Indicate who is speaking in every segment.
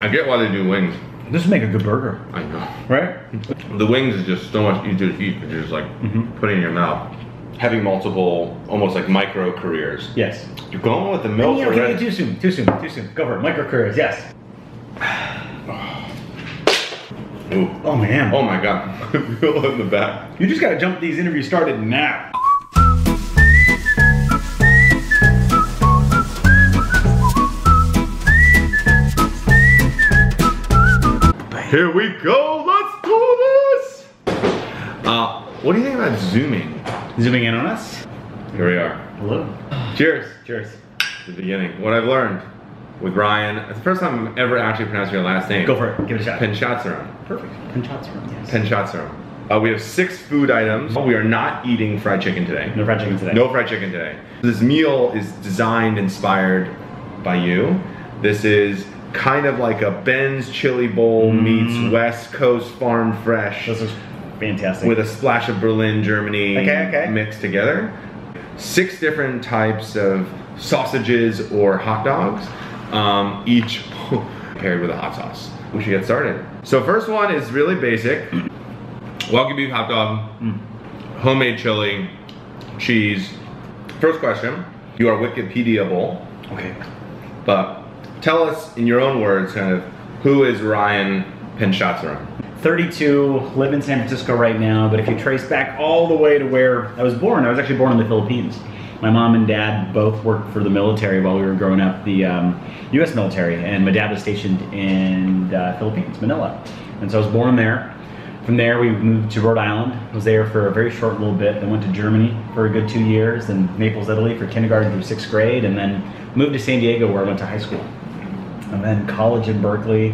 Speaker 1: I get why they do wings.
Speaker 2: This would make a good burger.
Speaker 1: I know.
Speaker 2: Right?
Speaker 1: The wings is just so much easier to eat because you're just like putting in your mouth. Having multiple, almost like micro careers.
Speaker 2: Yes.
Speaker 1: You're going with the milk
Speaker 2: already. Too soon. Go for it. Micro careers, yes.
Speaker 1: Ooh.
Speaker 2: Oh man.
Speaker 1: Oh my god. I feel it in the back.
Speaker 2: You just gotta jump these interviews started now.
Speaker 1: Here we go, let's do this! What do you think about zooming?
Speaker 2: Zooming in on us?
Speaker 1: Here we are.
Speaker 2: Hello.
Speaker 1: Cheers.
Speaker 2: Cheers.
Speaker 1: The beginning. What I've learned with Ryan, it's the first time I'm ever actually pronouncing your last name.
Speaker 2: Go for it, give it a shot.
Speaker 1: Panchadsaram.
Speaker 2: Perfect. Panchadsaram, yes.
Speaker 1: Panchadsaram. We have 6 food items. We are not eating fried chicken today.
Speaker 2: No fried chicken today.
Speaker 1: No fried chicken today. This meal is designed, inspired by you. This is kind of like a Ben's chili bowl meets West Coast farm fresh.
Speaker 2: This is fantastic.
Speaker 1: With a splash of Berlin, Germany
Speaker 2: okay.
Speaker 1: mixed together. 6 different types of sausages or hot dogs, each paired with a hot sauce. We should get started. So first one is really basic. Wagyu beef hot dog, homemade chili, cheese. First question, you are Wikipediable.
Speaker 2: Okay.
Speaker 1: But tell us in your own words, kind of, who is Ryan Panchadsaram?
Speaker 2: 32, live in San Francisco right now, but if you trace back all the way to where I was born, I was actually born in the Philippines. My mom and dad both worked for the military while we were growing up, the US military, and my dad was stationed in the Philippines, Manila. And so I was born there. From there we moved to Rhode Island, was there for a very short little bit, then went to Germany for a good 2 years, and Naples, Italy for kindergarten through 6th grade, and then moved to San Diego where I went to high school. And then college in Berkeley,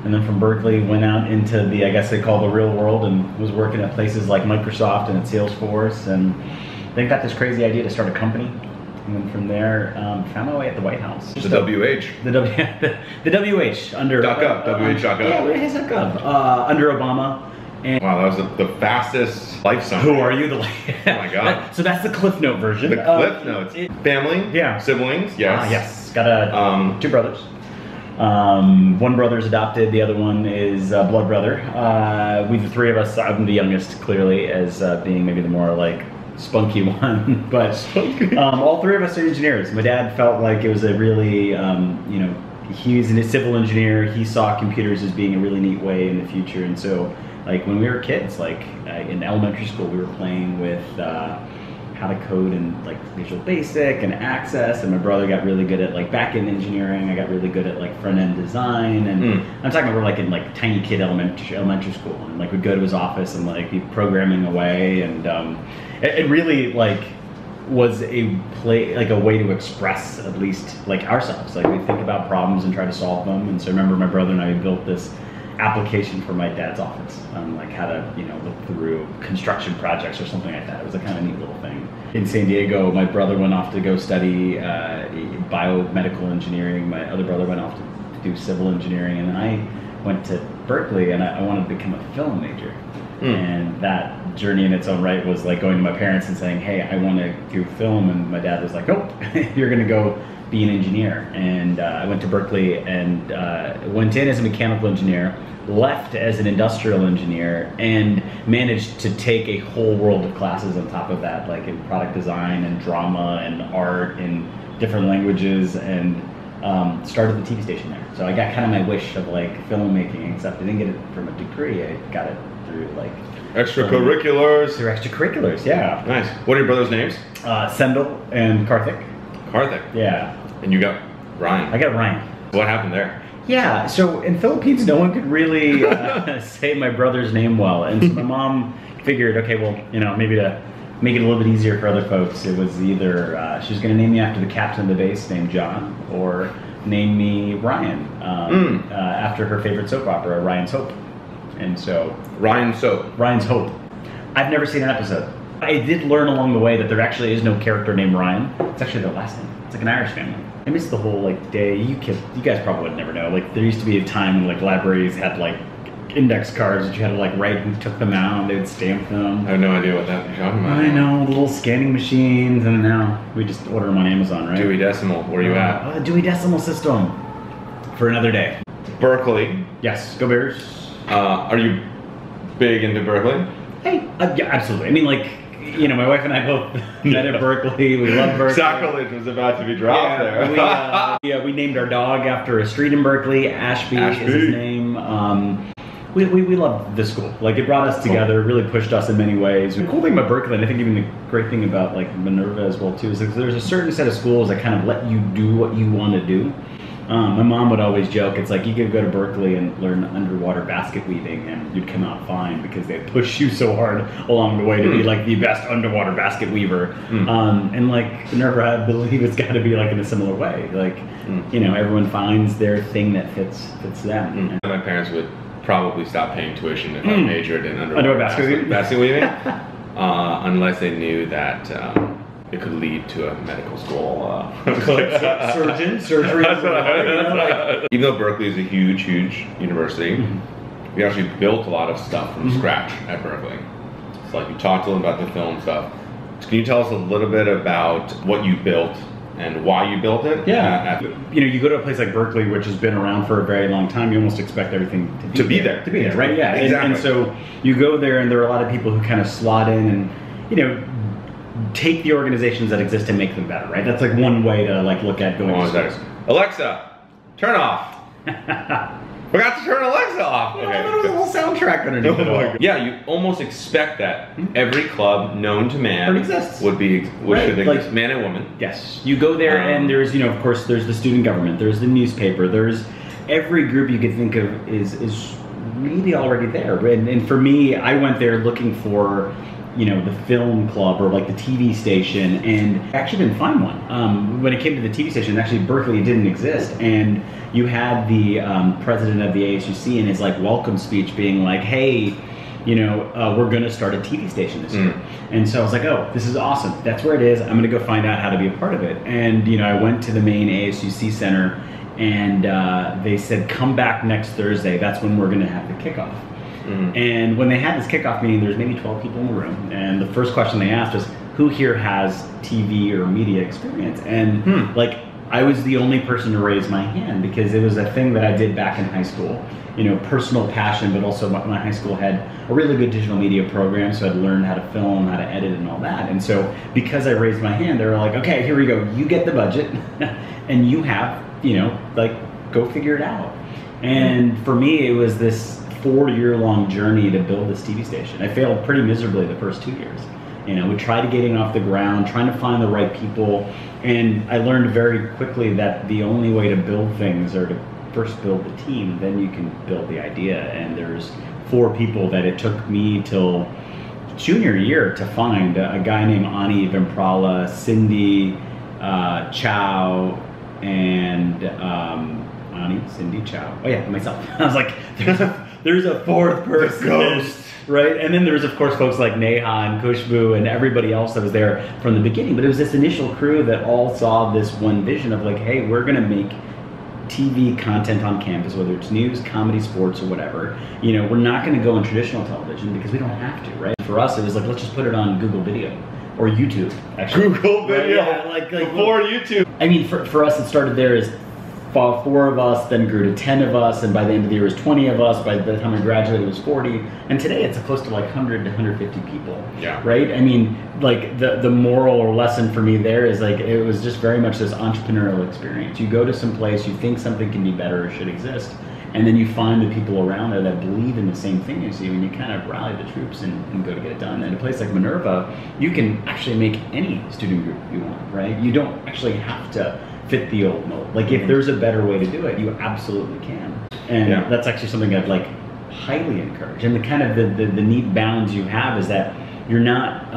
Speaker 2: and then from Berkeley went out into the, I guess they call the real world, and was working at places like Microsoft and at Salesforce, and then got this crazy idea to start a company. And then from there, found my way at the White House.
Speaker 1: The WH.
Speaker 2: The WH under
Speaker 1: .gov, WH.gov.
Speaker 2: Yeah, where is .gov? Under Obama. And
Speaker 1: wow, that was the fastest life summary.
Speaker 2: Who are you? Oh
Speaker 1: my god.
Speaker 2: So that's the Cliff Note version.
Speaker 1: The Cliff Notes. Family?
Speaker 2: Yeah.
Speaker 1: Siblings? Yes.
Speaker 2: Yes. Got 2 brothers. One brother's adopted, the other one is blood brother. We, the 3 of us, I'm the youngest, clearly, as being maybe the more like spunky one, but all 3 of us are engineers. My dad felt like it was a really, you know, he's a civil engineer. He saw computers as being a really neat way in the future, and so like when we were kids, like in elementary school, we were playing with how to code in like Visual Basic and Access, and my brother got really good at like back-end engineering. I got really good at like front-end design, and I'm talking about we're like in like tiny kid elementary school, and like we'd go to his office and like be programming away, and it really like was a way to express at least like ourselves. Like we think about problems and try to solve them, and so I remember my brother and I built this application for my dad's office on like how to, you know, look through construction projects or something like that. It was a kind of neat little thing. In San Diego, my brother went off to go study biomedical engineering. My other brother went off to do civil engineering, and then I went to Berkeley, and I wanted to become a film major. And that journey in its own right was like going to my parents and saying, hey, I want to do film, and my dad was like, nope, you're gonna go be an engineer. And I went to Berkeley and went in as a mechanical engineer, left as an industrial engineer, and managed to take a whole world of classes on top of that, like in product design and drama and art in different languages, and started the TV station there. So I got kind of my wish of like filmmaking, except I didn't get it from a degree. I got it through like
Speaker 1: extracurriculars.
Speaker 2: Through extracurriculars, yeah.
Speaker 1: Nice. What are your brothers' names?
Speaker 2: Sendel and Karthik.
Speaker 1: Karthik.
Speaker 2: Yeah.
Speaker 1: And you got Ryan.
Speaker 2: I got Ryan.
Speaker 1: What happened there?
Speaker 2: Yeah, so in Philippines, no one could really say my brother's name well. And so my mom figured, okay, well, you know, maybe to make it a little bit easier for other folks, it was either she was going to name me after the captain of the base named John, or name me Ryan after her favorite soap opera, Ryan's Hope. And so...
Speaker 1: Ryan's Soap.
Speaker 2: Ryan's Hope. I've never seen an episode. I did learn along the way that there actually is no character named Ryan. It's actually their last name. It's like an Irish family. I miss the whole like day. You guys probably would never know. Like there used to be a time when like libraries had like index cards that you had to like write who took them out. They would stamp them.
Speaker 1: I have no idea what that you're talking about.
Speaker 2: I know, the little scanning machines, and now we just order them on Amazon, right?
Speaker 1: Dewey Decimal. Where are you at?
Speaker 2: Dewey Decimal System. For another day.
Speaker 1: Berkeley.
Speaker 2: Yes, go Bears.
Speaker 1: Are you big into Berkeley?
Speaker 2: Hey, yeah, absolutely. I mean, like, you know, my wife and I both met at Berkeley. We love Berkeley.
Speaker 1: Sacrilege was about to be dropped there.
Speaker 2: We named our dog after a street in Berkeley. Ashby is his name. We love the school. Like, it brought us together, really pushed us in many ways. The cool thing about Berkeley, and I think even the great thing about like Minerva as well too, is like there's a certain set of schools that kind of let you do what you want to do. My mom would always joke, it's like you could go to Berkeley and learn underwater basket weaving and you'd come out fine because they push you so hard along the way to be like the best underwater basket weaver. And like Minerva, I believe it's got to be like in a similar way. Like, you know, everyone finds their thing that fits them.
Speaker 1: My parents would probably stop paying tuition if I majored in underwater basket weaving, unless they knew that it could lead to a medical school. Surgery. Even though Berkeley is a huge university, we actually built a lot of stuff from scratch at Berkeley. So like you talked a little about the film stuff. So can you tell us a little bit about what you built and why you built it?
Speaker 2: Yeah. You know, you go to a place like Berkeley, which has been around for a very long time, you almost expect everything to be there, right? Yeah,
Speaker 1: exactly.
Speaker 2: And so you go there and there are a lot of people who kind of slot in and, you know, take the organizations that exist and make them better, right? That's like one way to like look at going.
Speaker 1: Alexa, turn off. Forgot to turn Alexa off.
Speaker 2: Okay. There was a little soundtrack underneath it all.
Speaker 1: Yeah, you almost expect that every club known to man
Speaker 2: exists.
Speaker 1: Should exist, like, man and woman.
Speaker 2: Yes, you go there and there's, you know, of course, there's the student government, there's the newspaper, there's every group you could think of is really already there. And for me, I went there looking for, you know, the film club or like the TV station, and I actually didn't find one. When it came to the TV station, actually Berkeley didn't exist, and you had the president of the ASUC in his like welcome speech being like, hey, you know, we're gonna start a TV station this year. And so I was like, oh, this is awesome. That's where it is. I'm gonna go find out how to be a part of it. And, you know, I went to the main ASUC center and they said, come back next Thursday. That's when we're gonna have the kickoff. And when they had this kickoff meeting, there's maybe 12 people in the room. And the first question they asked was, who here has TV or media experience? And like, I was the only person to raise my hand because it was a thing that I did back in high school. You know, personal passion, but also my high school had a really good digital media program, so I'd learned how to film, how to edit and all that. And so because I raised my hand, they were like, okay, here we go. You get the budget and you have, you know, like, go figure it out. And for me, it was this 4-year-long journey to build this TV station. I failed pretty miserably the first 2 years. You know, we tried getting off the ground, trying to find the right people, and I learned very quickly that the only way to build things are to first build the team, then you can build the idea. And there's 4 people that it took me till junior year to find. A guy named Ani Vimprala, Cindy Chow, and Cindy Chow. Oh yeah, myself. I was like, there's a 4th person.
Speaker 1: Ghost.
Speaker 2: Right? And then there was, of course, folks like Neha and Kushbu and everybody else that was there from the beginning. But it was this initial crew that all saw this one vision of like, hey, we're going to make TV content on campus, whether it's news, comedy, sports, or whatever. You know, we're not going to go on traditional television because we don't have to, right? For us, it was like, let's just put it on Google Video or YouTube, actually.
Speaker 1: Google Video?
Speaker 2: Yeah, like
Speaker 1: before YouTube.
Speaker 2: I mean, for us, it started there as 4 of us, then grew to 10 of us, and by the end of the year it was 20 of us. By the time I graduated, it was 40, and today it's close to like 100 to 150 people.
Speaker 1: Yeah.
Speaker 2: Right? I mean, like the moral or lesson for me there is like, it was just very much this entrepreneurial experience. You go to some place, you think something can be better or should exist, and then you find the people around there that believe in the same thing as you, and you kind of rally the troops and go to get it done. And a place like Minerva, you can actually make any student group you want, right? You don't actually have to fit the old mold. Like, if there's a better way to do it, you absolutely can. And that's actually something I'd like highly encourage. And the kind of the neat balance you have is that you're not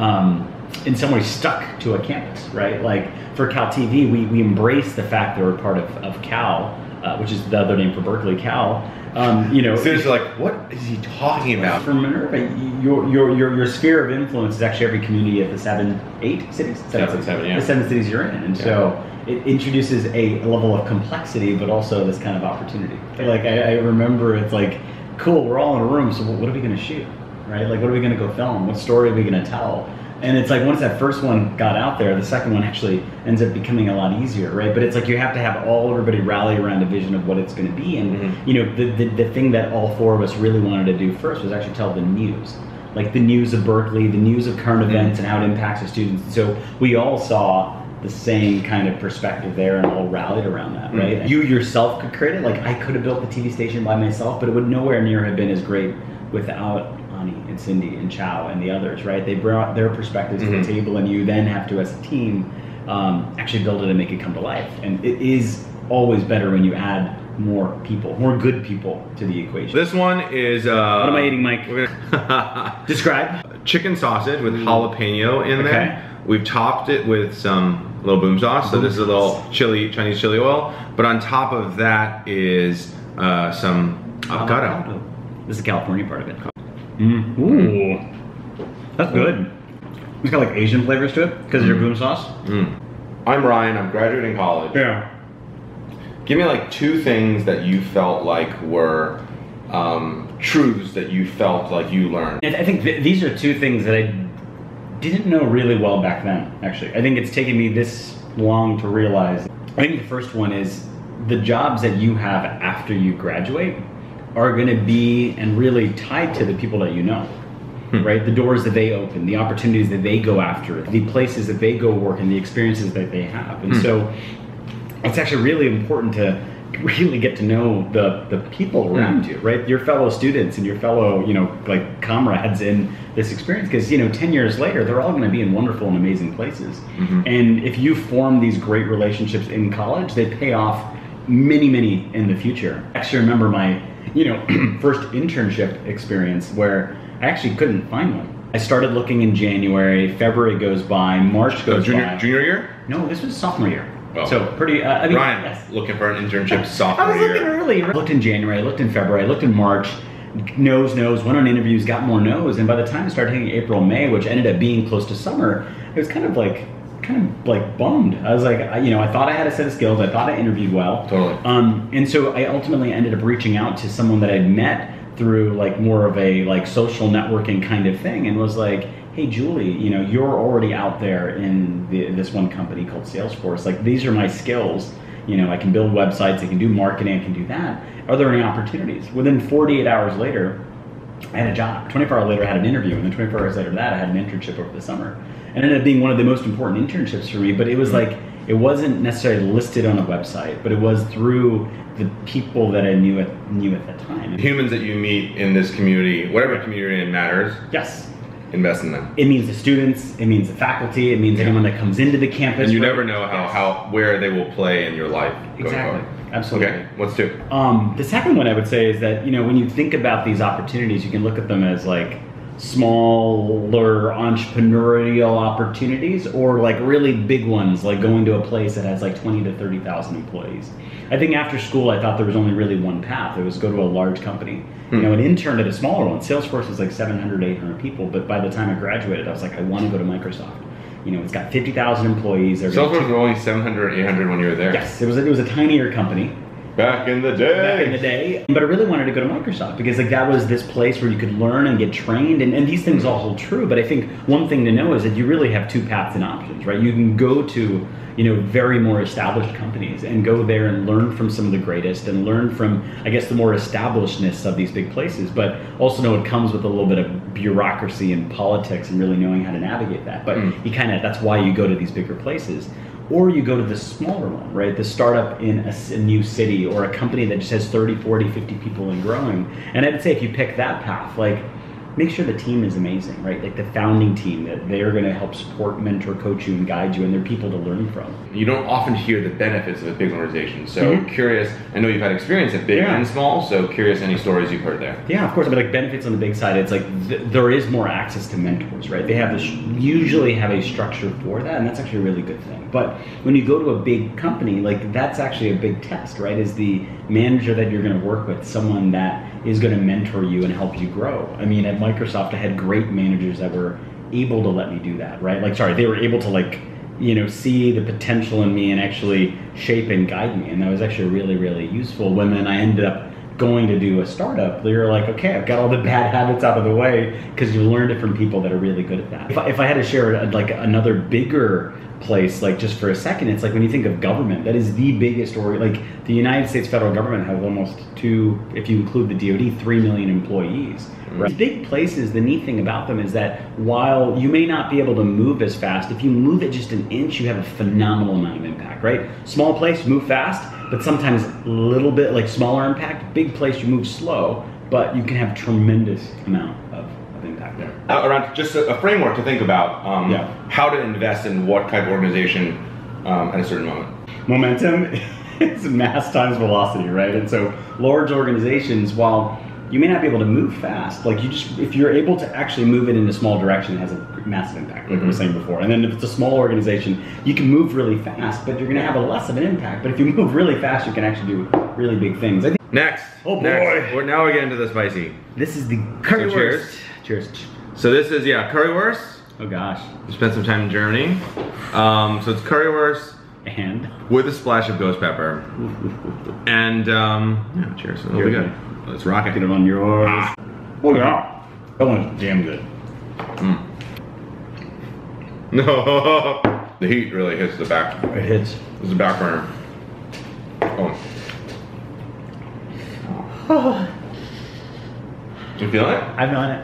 Speaker 2: in some way stuck to a campus, right? Like for CALTV, we embrace the fact that we're part of Cal, which is the other name for Berkeley, Cal. You know,
Speaker 1: seriously, like, what is he talking about?
Speaker 2: For Minerva, your sphere of influence is actually every community of the 7 cities. The 7 cities you're in, and so it introduces a level of complexity, but also this kind of opportunity. Like I remember, it's like, cool, we're all in a room, so what are we going to shoot, right? Like, what are we going to go film? What story are we going to tell? And it's like once that first one got out there, the second one actually ends up becoming a lot easier, right? But it's like you have to have everybody rally around a vision of what it's going to be. And you know, the thing that all four of us really wanted to do first was actually tell the news. Like the news of Berkeley, the news of current events and how it impacts the students. So we all saw the same kind of perspective there and all rallied around that, right? You yourself could create it. Like I could have built the TV station by myself, but it would nowhere near have been as great without Ani and Cindy and Chow and the others, right? They brought their perspectives to the table, and you then have to, as a team, actually build it and make it come to life. And it is always better when you add more people, more good people to the equation.
Speaker 1: This one is... what
Speaker 2: am I eating, Mike? Describe.
Speaker 1: Chicken sausage with jalapeno in there. We've topped it with some little boom sauce. So this is a little Chinese chili oil. But on top of that is some avocado.
Speaker 2: This is the California part of it. Ooh, that's good. It's got like Asian flavors to it because of your boom sauce.
Speaker 1: I'm Ryan. I'm graduating college.
Speaker 2: Yeah.
Speaker 1: Give me like 2 things that you felt like were truths that you felt like you learned.
Speaker 2: I think these are 2 things that I didn't know really well back then, actually. I think it's taken me this long to realize. I think the first one is the jobs that you have after you graduate are going to be and really tied to the people that you know, right? The doors that they open, the opportunities that they go after, the places that they go work, and the experiences that they have. And so it's actually really important to really get to know the people around you, right? Your fellow students and your fellow, you know, like comrades in this experience, because, you know, 10 years later, they're all going to be in wonderful and amazing places. And if you form these great relationships in college, they pay off many, many in the future. I actually remember my, you know, first internship experience where I actually couldn't find one. I started looking in January, February goes by, March goes by.
Speaker 1: Junior year?
Speaker 2: No, this was sophomore year.
Speaker 1: Well,
Speaker 2: so pretty, I mean,
Speaker 1: Ryan, looking for an internship sophomore year.
Speaker 2: I was looking early. I looked in January, I looked in February, I looked in March, no's, went on interviews, got more no's, and by the time I started hitting April, May, which ended up being close to summer, it was kind of like bummed. I was like, you know, I thought I had a set of skills, I thought I interviewed well.
Speaker 1: Totally.
Speaker 2: And so I ultimately ended up reaching out to someone that I'd met through like more of a like social networking kind of thing, and was like, hey Julie, you know, you're already out there in this one company called Salesforce. Like, these are my skills. You know, I can build websites, I can do marketing, I can do that. Are there any opportunities? Within 48 hours later, I had a job. 24 hours later, I had an interview, and then 24 hours later that, I had an internship over the summer. And it ended up being one of the most important internships for me, but it was like, it wasn't necessarily listed on a website, but it was through the people that I knew at the time.
Speaker 1: Humans that you meet in this community, whatever community it matters.
Speaker 2: Yes.
Speaker 1: Invest in them.
Speaker 2: It means the students, it means the faculty, it means anyone that comes into the campus.
Speaker 1: And you never know where they will play in your life going
Speaker 2: exactly.
Speaker 1: forward.
Speaker 2: Absolutely.
Speaker 1: Okay, what's 2?
Speaker 2: The second one I would say is that, you know, when you think about these opportunities, you can look at them as like smaller entrepreneurial opportunities, or like really big ones, like going to a place that has like 20 to 30,000 employees. I think after school, I thought there was only really one path. It was go to a large company. You know, an intern at a smaller one. Salesforce was like 700, 800 people, but by the time I graduated, I was like, I want to go to Microsoft. You know, it's got 50,000 employees.
Speaker 1: Salesforce was only 700, 800 when you were there.
Speaker 2: Yes, it was a tinier company.
Speaker 1: Back in the day.
Speaker 2: But I really wanted to go to Microsoft because like that was this place where you could learn and get trained, and these things all hold true. But I think one thing to know is that you really have 2 paths and options, right? You can go to, you know, very more established companies and go there and learn from some of the greatest and learn from, I guess, the more establishedness of these big places, but also know it comes with a little bit of bureaucracy and politics and really knowing how to navigate that. But that's why you go to these bigger places. Or you go to the smaller one, right? The startup in a new city, or a company that just has 30, 40, 50 people and growing. And I'd say if you pick that path, like, make sure the team is amazing, right? Like the founding team, that they're going to help support, mentor, coach you, and guide you, and they're people to learn from.
Speaker 1: You don't often hear the benefits of a big organization. So curious, I know you've had experience at big and small, so curious any stories you've heard there.
Speaker 2: Yeah, of course. But like benefits on the big side, it's like there is more access to mentors, right? They have this, usually have a structure for that, and that's actually a really good thing. But when you go to a big company, like that's actually a big test, right? Is the manager that you're going to work with someone that is going to mentor you and help you grow? I mean, at Microsoft, I had great managers that were able to let me do that, right? Like, they were able to like, you know, see the potential in me and actually shape and guide me. And that was actually really, really useful. When then I ended up going to do a startup, you're like, okay, I've got all the bad habits out of the way, because you learn it from people that are really good at that. If I had to share like another bigger place, like just for a second, it's like when you think of government, that is the biggest, or like the United States federal government has almost if you include the DoD, 3 million employees. Right. These big places, the neat thing about them is that while you may not be able to move as fast, if you move it just an inch, you have a phenomenal amount of impact, right? Small place, move fast, but sometimes a little bit like smaller impact. Big place, you move slow, but you can have tremendous amount of impact there.
Speaker 1: Around just a framework to think about how to invest in what type of organization at a certain moment.
Speaker 2: Momentum is mass times velocity, right? And so large organizations, while you may not be able to move fast, like if you're able to actually move it in a small direction, it has a massive impact, like I was saying before. And then if it's a small organization, you can move really fast, but you're gonna have a less of an impact. But if you move really fast, you can actually do really big things.
Speaker 1: Next.
Speaker 2: Oh boy.
Speaker 1: Next. Now we're getting to the spicy.
Speaker 2: This is the currywurst. Cheers.
Speaker 1: So this is, currywurst.
Speaker 2: Oh gosh.
Speaker 1: We spent some time in Germany. So it's currywurst.
Speaker 2: And?
Speaker 1: With a splash of ghost pepper. And, cheers. It'll be good. Let's rock it.
Speaker 2: Get it on yours. Oh yeah. That one's damn good.
Speaker 1: No. The heat really hits the back.
Speaker 2: It hits.
Speaker 1: It's the back burner.
Speaker 2: Oh.
Speaker 1: You feeling it?
Speaker 2: I'm feeling it.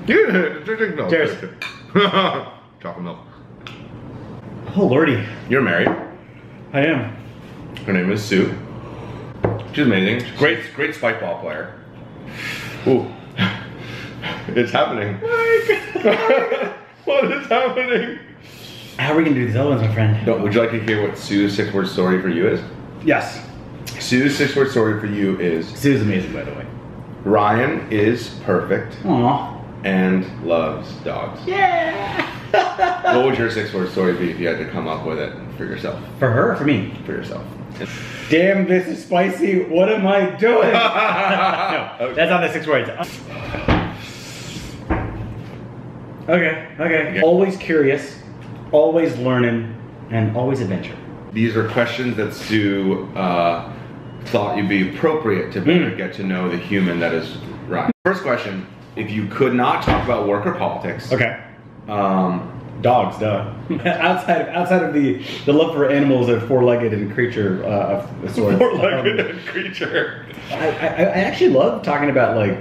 Speaker 1: Yeah.
Speaker 2: Cheers.
Speaker 1: Chocolate milk.
Speaker 2: Oh lordy.
Speaker 1: You're married.
Speaker 2: I am.
Speaker 1: Her name is Sue. She's amazing. She's great spike ball player. Ooh. It's happening. What is happening?
Speaker 2: How are we gonna do these other ones, my friend?
Speaker 1: Would you like to hear what Sue's 6-word story for you is?
Speaker 2: Yes.
Speaker 1: Sue's 6-word story for you is...
Speaker 2: Sue's amazing, by the way.
Speaker 1: Ryan is perfect.
Speaker 2: Aww.
Speaker 1: And loves dogs.
Speaker 2: Yeah!
Speaker 1: What would your 6-word story be if you had to come up with it for yourself?
Speaker 2: For her or for me?
Speaker 1: For yourself.
Speaker 2: Damn, this is spicy. What am I doing? No, that's not the 6 words. Okay. Always curious, always learning, and always adventure.
Speaker 1: These are questions that Sue thought you'd be appropriate to better get to know the human that is Ryan. First question, if you could not talk about work or politics.
Speaker 2: Okay. Dogs, duh. outside of the love for animals and four-legged and creature of sorts.
Speaker 1: Four-legged and creature.
Speaker 2: I actually love talking about like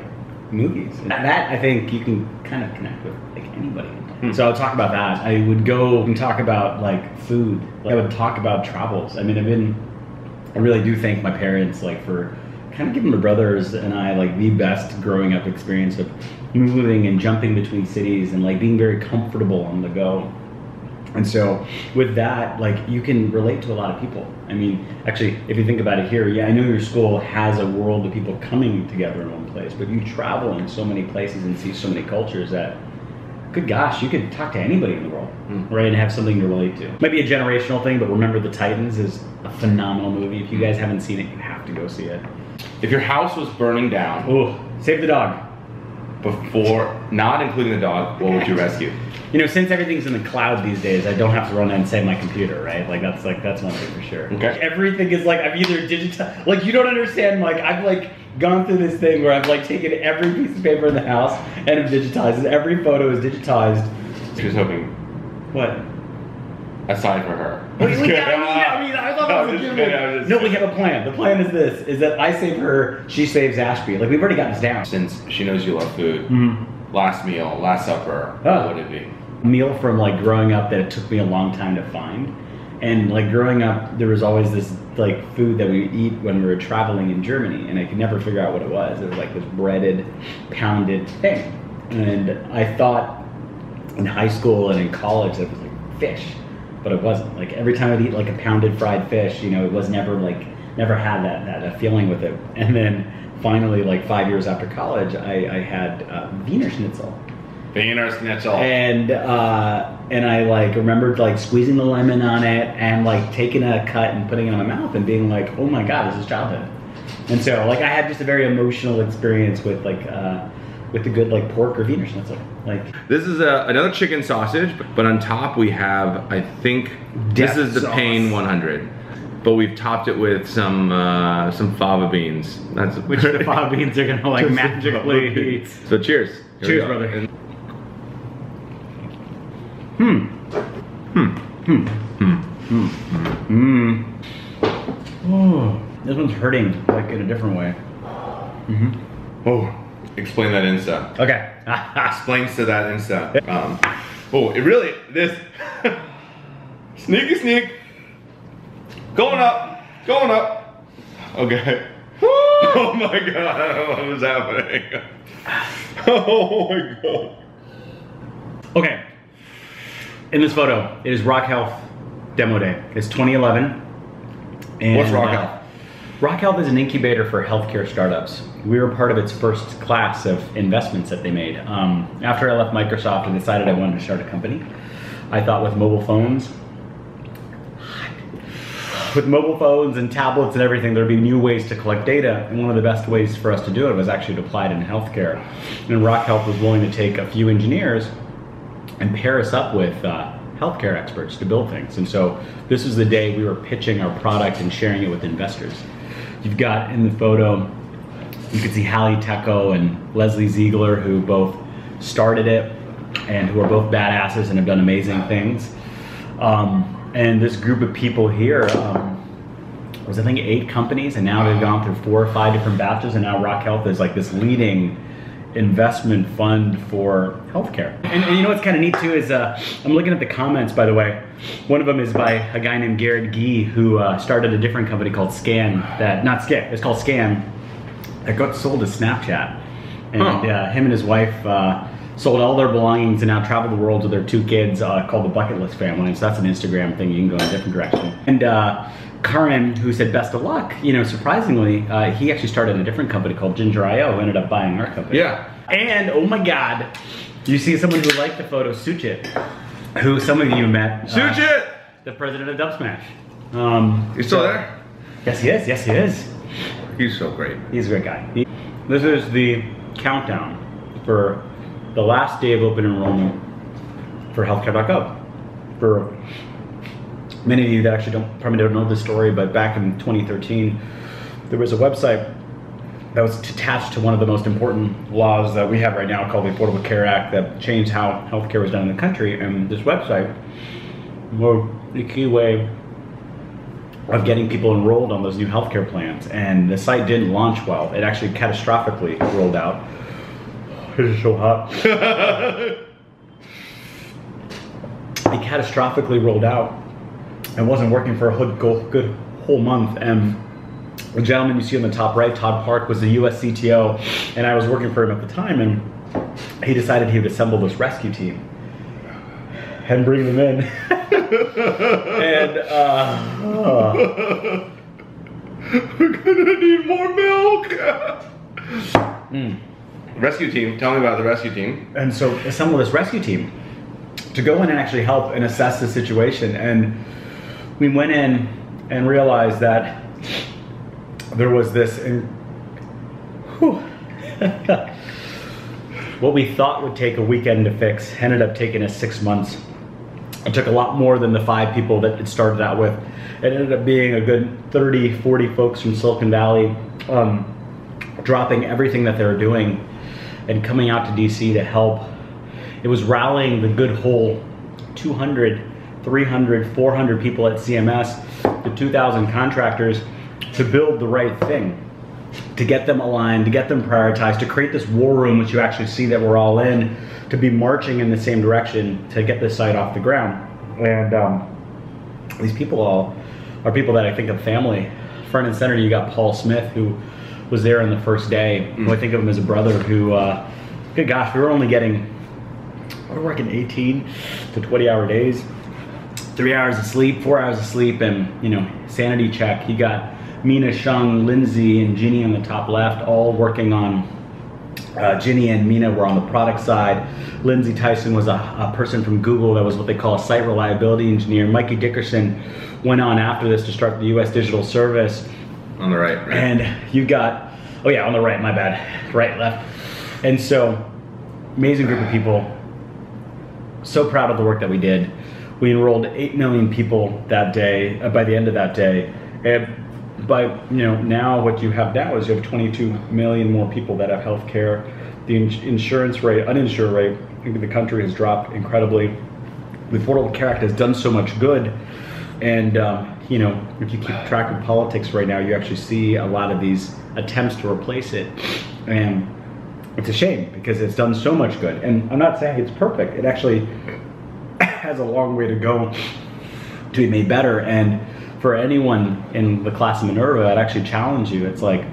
Speaker 2: movies. And that I think you can kind of connect with like anybody. So I'll talk about that. I would go and talk about like food. I would talk about travels. I mean, I really do thank my parents like for kind of giving my brothers and I like the best growing up experience of moving and jumping between cities and like being very comfortable on the go. And so with that, like you can relate to a lot of people. I mean, actually, if you think about it here, I know your school has a world of people coming together in one place, but you travel in so many places and see so many cultures that, good gosh, you could talk to anybody in the world, right, and have something to relate to. Might be a generational thing, but remember The Titans is a phenomenal movie. If you guys haven't seen it, you have to go see it.
Speaker 1: If your house was burning down,
Speaker 2: save the dog.
Speaker 1: Before, not including the dog, what would you rescue?
Speaker 2: You know, since everything's in the cloud these days, I don't have to run in and save my computer, right? That's one thing for sure.
Speaker 1: Okay.
Speaker 2: Everything is like, I've either digitized, like you don't understand, like I've like gone through this thing where I've like taken every piece of paper in the house and have digitized it. Every photo is digitized.
Speaker 1: She's hoping.
Speaker 2: What?
Speaker 1: Aside for her.
Speaker 2: I thought that was a given. No, we have a plan. The plan is this, is that I save her, she saves Ashby. Like we've already got this down.
Speaker 1: Since she knows you love food, last meal, last supper, what would it be?
Speaker 2: Meal from like growing up that it took me a long time to find. And like growing up, there was always this like food that we would eat when we were traveling in Germany, and I could never figure out what it was. It was like this breaded, pounded thing. And I thought in high school and in college that it was like fish, but it wasn't. Like every time I'd eat like a pounded fried fish, you know, it was never had that feeling with it. And then finally, like 5 years after college, I had Wiener Schnitzel.
Speaker 1: Wiener Schnitzel.
Speaker 2: And I like remembered like squeezing the lemon on it and like taking a cut and putting it in my mouth and being like, oh my God, this is childhood. And so like I had just a very emotional experience with like with the good like pork or Wiener Schnitzel. Like
Speaker 1: this is another chicken sausage, but on top we have, I think this is the Pain 100. but we've topped it with some fava beans. That's
Speaker 2: which the fava beans are gonna like magically.
Speaker 1: So cheers. Here
Speaker 2: Cheers, brother. Oh, this one's hurting like in a different way.
Speaker 1: Oh, explain that Insta.
Speaker 2: Okay.
Speaker 1: Explainsta that Insta. Oh, it really, this, sneak. Going up. Okay. Oh my God, what was happening? Oh my God.
Speaker 2: Okay. In this photo, it is Rock Health Demo Day. It's 2011. And,
Speaker 1: What's Rock Health?
Speaker 2: Rock Health is an incubator for healthcare startups. We were part of its first class of investments that they made. After I left Microsoft and decided I wanted to start a company, I thought with mobile phones and tablets and everything, there'd be new ways to collect data. And one of the best ways for us to do it was actually to apply it in healthcare. And Rock Health was willing to take a few engineers and pair us up with healthcare experts to build things. And so this was the day we were pitching our product and sharing it with investors. You've got in the photo, you can see Hallie Tecco and Leslie Ziegler, who both started it and who are both badasses and have done amazing things. And this group of people here was, I think, 8 companies, and now they've gone through 4 or 5 different batches, and now Rock Health is like this leading investment fund for healthcare. And you know what's kind of neat too is, I'm looking at the comments, by the way. One of them is by a guy named Garrett Gee, who started a different company called Scan, it's called Scan, that got sold to Snapchat. And him and his wife sold all their belongings and now travel the world with their 2 kids, called the Bucket List Family. So that's an Instagram thing, you can go in a different direction. And Karan, who said best of luck, you know, surprisingly, he actually started a different company called Ginger.io, who ended up buying our company.
Speaker 1: Yeah.
Speaker 2: And oh my God, you see someone who liked the photo, Suchit, who some of you met.
Speaker 1: Suchit!
Speaker 2: The president of Dub Smash.
Speaker 1: You still there?
Speaker 2: Yes, he is. Yes, he is.
Speaker 1: He's so great.
Speaker 2: He's a great guy. This is the countdown for the last day of open enrollment for healthcare.gov. For many of you that actually probably don't know this story, but back in 2013, there was a website that was attached to one of the most important laws that we have right now called the Affordable Care Act that changed how healthcare was done in the country. And this website was the key way of getting people enrolled on those new healthcare plans. And the site didn't launch well. It actually catastrophically rolled out. This is so hot. It catastrophically rolled out and wasn't working for a good whole month. And the gentleman you see on the top right, Todd Park, was the US CTO, and I was working for him at the time, and he decided he would assemble this rescue team and bring them in. And
Speaker 1: we're gonna need more milk. Rescue team, tell me about the rescue team.
Speaker 2: And so assemble this rescue team to go in and actually help and assess the situation. And we went in and realized that there was this, what we thought would take a weekend to fix ended up taking us 6 months. It took a lot more than the 5 people that it started out with. It ended up being a good 30, 40 folks from Silicon Valley, dropping everything that they were doing and coming out to DC to help. It was rallying the good whole 200, 300, 400 people at CMS, the 2,000 contractors, to build the right thing, to get them aligned, to get them prioritized, to create this war room, which you actually see that we're all in, to be marching in the same direction to get this site off the ground. And these people all are people that I think of family. Front and center, you got Paul Smith, who was there on the first day. I think of him as a brother who, good gosh, we were only getting, we were working 18 to 20 hour days, 3 hours of sleep, 4 hours of sleep, and you know, sanity check. You got Mina, Shung, Lindsay, and Ginny on the top left, all working on, Ginny and Mina were on the product side. Lindsay Tyson was a person from Google that was what they call a site reliability engineer. Mikey Dickerson went on after this to start the US Digital Service.
Speaker 1: On the right.
Speaker 2: And you got, oh yeah, on the right, my bad, right, left. And so, amazing group of people. So proud of the work that we did. We enrolled 8 million people that day, by the end of that day, And but now what you have now is you have 22 million more people that have health care. The insurance rate, uninsured rate in the country has dropped incredibly. The Affordable Care Act has done so much good, and if you keep track of politics right now, you actually see a lot of these attempts to replace it, and it's a shame because it's done so much good. And I'm not saying it's perfect. It actually has a long way to go to be made better. And for anyone in the class of Minerva, I'd actually challenge you. It's like,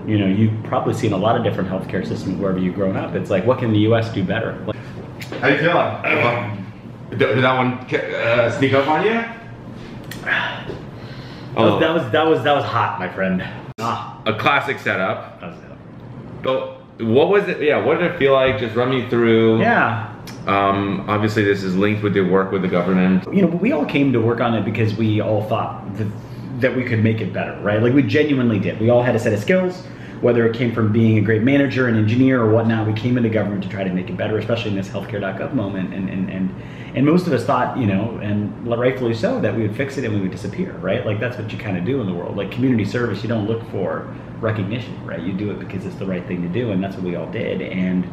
Speaker 2: you've probably seen a lot of different healthcare systems wherever you've grown up. It's like, what can the U.S. do better?
Speaker 1: How you feeling? Did that one sneak up on you?
Speaker 2: Oh. That was hot, my friend.
Speaker 1: A classic setup.
Speaker 2: That was it.
Speaker 1: So what was it? Yeah, what did it feel like? Just run me through.
Speaker 2: Yeah.
Speaker 1: Obviously, this is linked with your work with the government.
Speaker 2: We all came to work on it because we all thought that we could make it better, right? Like we genuinely did. We all had a set of skills, whether it came from being a great manager, an engineer, or whatnot. We came into government to try to make it better, especially in this healthcare.gov moment. And most of us thought, and rightfully so, that we would fix it and we would disappear, right? Like that's what you kind of do in the world. Like community service, you don't look for recognition, right? You do it because it's the right thing to do, and that's what we all did. And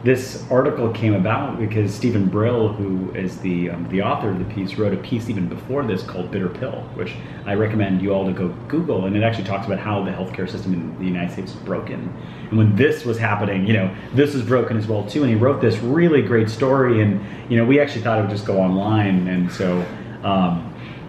Speaker 2: this article came about because Stephen Brill, who is the author of the piece, wrote a piece even before this called Bitter Pill, which I recommend you all to go Google, and it actually talks about how the healthcare system in the United States is broken. And when this was happening, this is broken as well too, and he wrote this really great story, and we actually thought it would just go online, and so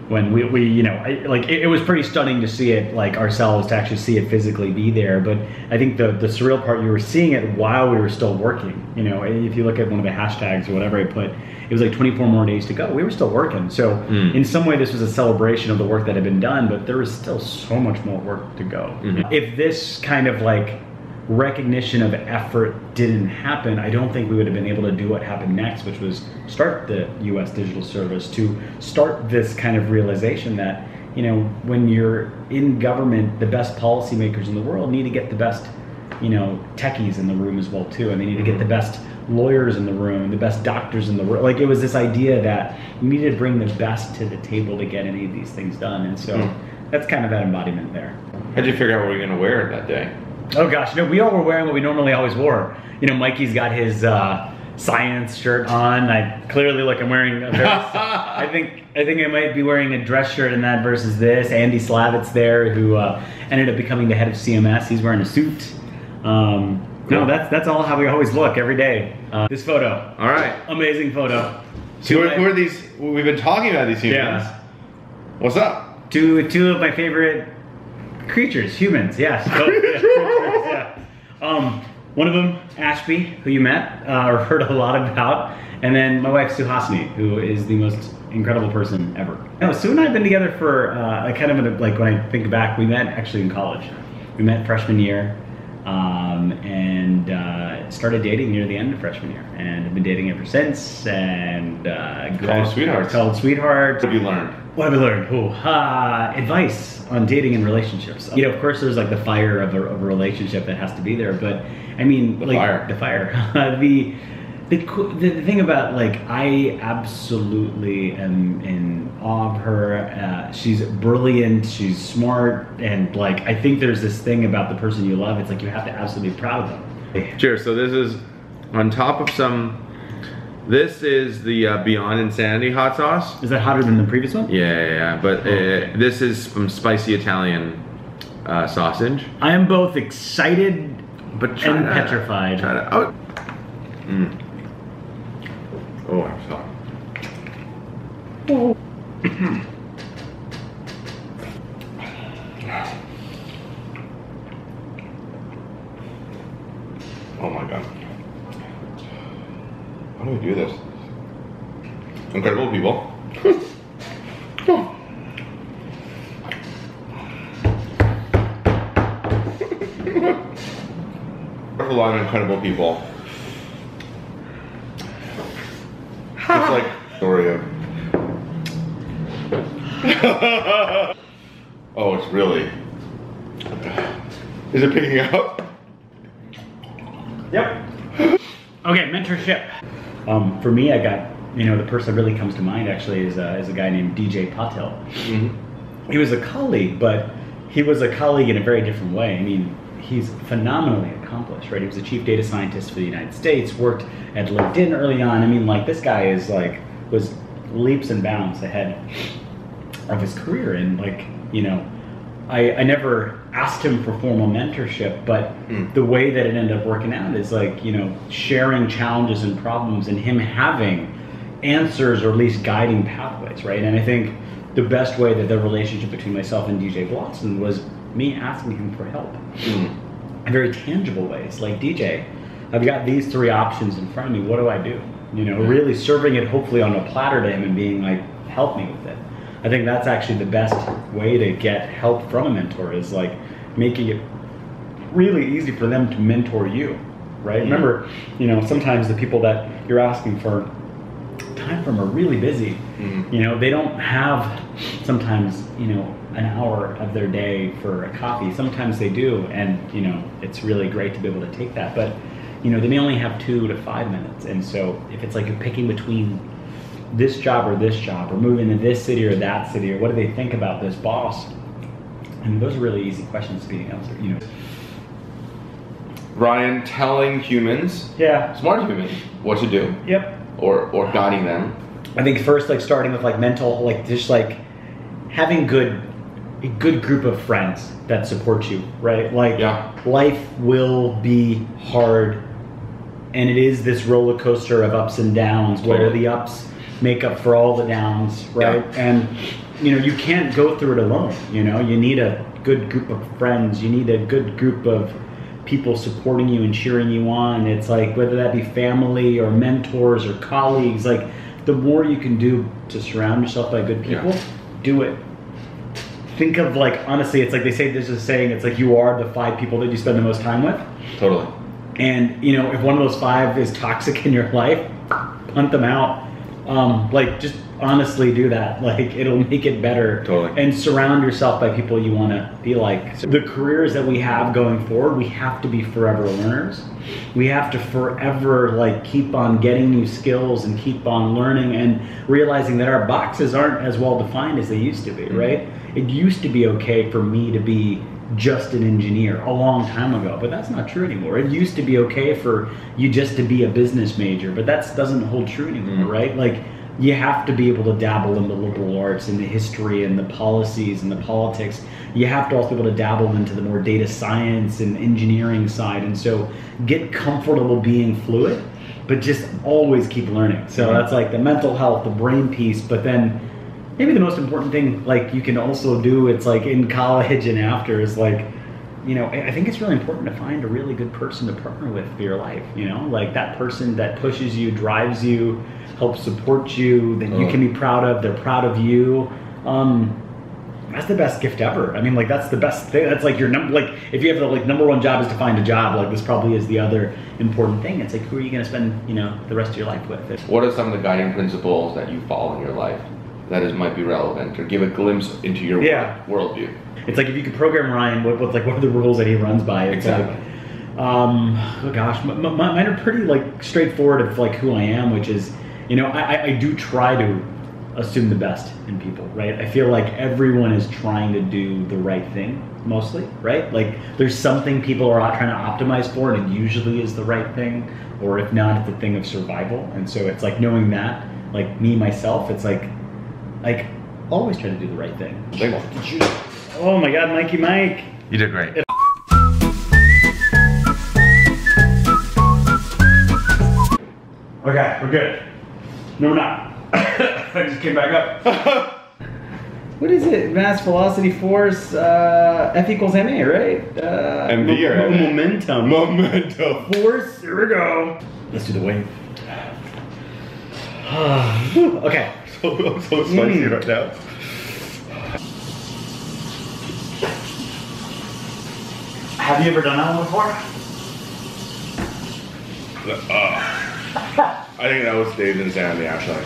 Speaker 2: when it was pretty stunning to see it, like ourselves, to actually see it physically be there. But I think the surreal part, you were seeing it while we were still working. If you look at one of the hashtags or whatever I put, it was like 24 more days to go. We were still working. So in some way, this was a celebration of the work that had been done, but there was still so much more work to go. If this kind of like recognition of effort didn't happen, I don't think we would have been able to do what happened next, which was start the US digital service, to start this kind of realization that, when you're in government, the best policymakers in the world need to get the best, techies in the room as well too, and they need to get the best lawyers in the room, the best doctors in the room. Like it was this idea that you needed to bring the best to the table to get any of these things done, and so that's kind of that embodiment there.
Speaker 1: How'd you figure out what you were going to wear that day?
Speaker 2: Oh gosh, we all were wearing what we normally always wore. Mikey's got his science shirt on. I clearly look, I'm wearing a very, I think I might be wearing a dress shirt in that versus this. Andy Slavitt's there, who ended up becoming the head of CMS. He's wearing a suit. Cool. No, that's all how we always look every day. This photo.
Speaker 1: All right.
Speaker 2: Amazing photo.
Speaker 1: Who are these? We've been talking about these humans.
Speaker 2: Yeah.
Speaker 1: What's up?
Speaker 2: Two of my favorite creatures, humans, yes. Yeah. One of them, Ashby, who you met or heard a lot about, and then my wife, Suhasini, who is the most incredible person ever. No, Sue and I have been together for like when I think back, we met actually in college. We met freshman year, and started dating near the end of freshman year, and have been dating ever since. And
Speaker 1: called sweethearts.
Speaker 2: Called sweethearts.
Speaker 1: What have you learned?
Speaker 2: What have I learned? Advice on dating and relationships. Of course, there's like the fire of a relationship that has to be there, but I mean, the fire. The thing about, like, I absolutely am in awe of her. She's brilliant, she's smart, and like, I think there's this thing about the person you love, it's like you have to absolutely be proud of them.
Speaker 1: Cheers. So this is on top of some, this is the Beyond Insanity hot sauce.
Speaker 2: Is that hotter than the previous one?
Speaker 1: Yeah. But this is from spicy Italian sausage.
Speaker 2: I am both excited and petrified.
Speaker 1: Oh, I'm sorry.
Speaker 2: Oh.
Speaker 1: Oh my god. How do we do this? Incredible people. There's a lot of incredible people. It's like story of. Oh, it's really. Is it picking up?
Speaker 2: Yep. Okay, mentorship. For me, I got, the person that really comes to mind actually is a guy named DJ Patil. he was a colleague, but he was a colleague in a very different way. I mean, he's phenomenally accomplished, right? He was a chief data scientist for the United States, worked at LinkedIn early on. I mean, like, this guy is like, was leaps and bounds ahead of his career. And like, you know, I never asked him for formal mentorship, but the way that it ended up working out is like, you know, sharing challenges and problems and him having answers or at least guiding pathways, right? And I think the best way that the relationship between myself and DJ blossomed was me asking him for help in very tangible ways. Like, DJ, I've got these 3 options in front of me. What do I do? You know, really serving it hopefully on a platter to him and being like, help me with it. I think that's actually the best way to get help from a mentor, is like making it really easy for them to mentor you, right? Remember, you know, sometimes the people that you're asking for time from are really busy. You know, they don't have sometimes, you know, an hour of their day for a coffee. Sometimes they do, and you know, it's really great to be able to take that, but you know, they may only have 2 to 5 minutes. And so if it's like you're picking between this job or moving to this city or that city, or what do they think about this boss? And those are really easy questions to be answered, you know.
Speaker 1: Ryan, telling humans, smart humans, what to do. Or guiding them.
Speaker 2: I think first, like, starting with like mental, like just like having a good group of friends that support you, right? Like, life will be hard, and it is this roller coaster of ups and downs, where the ups make up for all the downs, right? And you know, you can't go through it alone. You know, you need a good group of friends. You need a good group of people supporting you and cheering you on. It's like, whether that be family or mentors or colleagues, like, the more you can do to surround yourself by good people, do it. Think of, like, honestly, it's like they say, there's a saying, it's like you are the 5 people that you spend the most time with.
Speaker 1: Totally.
Speaker 2: And you know, if one of those 5 is toxic in your life, punt them out. Like, just honestly do that. Like, it'll make it better.
Speaker 1: Totally.
Speaker 2: And surround yourself by people you want to be like. So the careers that we have going forward, we have to be forever learners. We have to forever, like, keep on getting new skills and keep on learning and realizing that our boxes aren't as well defined as they used to be, right? It used to be okay for me to be just an engineer a long time ago, but that's not true anymore. It used to be okay for you just to be a business major, but that doesn't hold true anymore, right? Like, you have to be able to dabble in the liberal arts and the history and the policies and the politics. You have to also be able to dabble into the more data science and engineering side. And so get comfortable being fluid, but just always keep learning. So that's like the mental health, the brain piece, but then maybe the most important thing, like, you can also do, it's like in college and after, is like, you know, I think it's really important to find a really good person to partner with for your life, you know, like that person that pushes you, drives you, helps support you, that you can be proud of, they're proud of you. That's the best gift ever. I mean, like, that's the best thing. That's like your number, like, if you have the like #1 job is to find a job, like, this probably is the other important thing. It's like, who are you going to spend, you know, the rest of your life with?
Speaker 1: What are some of the guiding principles that you follow in your life that might be relevant, or give a glimpse into your worldview?
Speaker 2: It's like, if you could program Ryan, what are the rules that he runs by? It's like, oh gosh, mine are pretty like straightforward of like who I am, which is, you know, I do try to assume the best in people, right? I feel like everyone is trying to do the right thing, mostly, right? Like, there's something people are trying to optimize for, and it usually is the right thing, or if not, it's a thing of survival. And so it's like knowing that, like me, myself, it's like always try to do the right thing. Oh my God, Mikey Mike.
Speaker 1: You did great.
Speaker 2: Okay, we're good. No, we're not. I just came back up. What is it? Mass velocity force, F equals ma, right?
Speaker 1: MV or MA?
Speaker 2: Momentum.
Speaker 1: Momentum.
Speaker 2: Force, here we go. Let's do the wave. Okay.
Speaker 1: I'm so spicy right now.
Speaker 2: Have you ever done that one before?
Speaker 1: I think that was Dave's insanity, actually.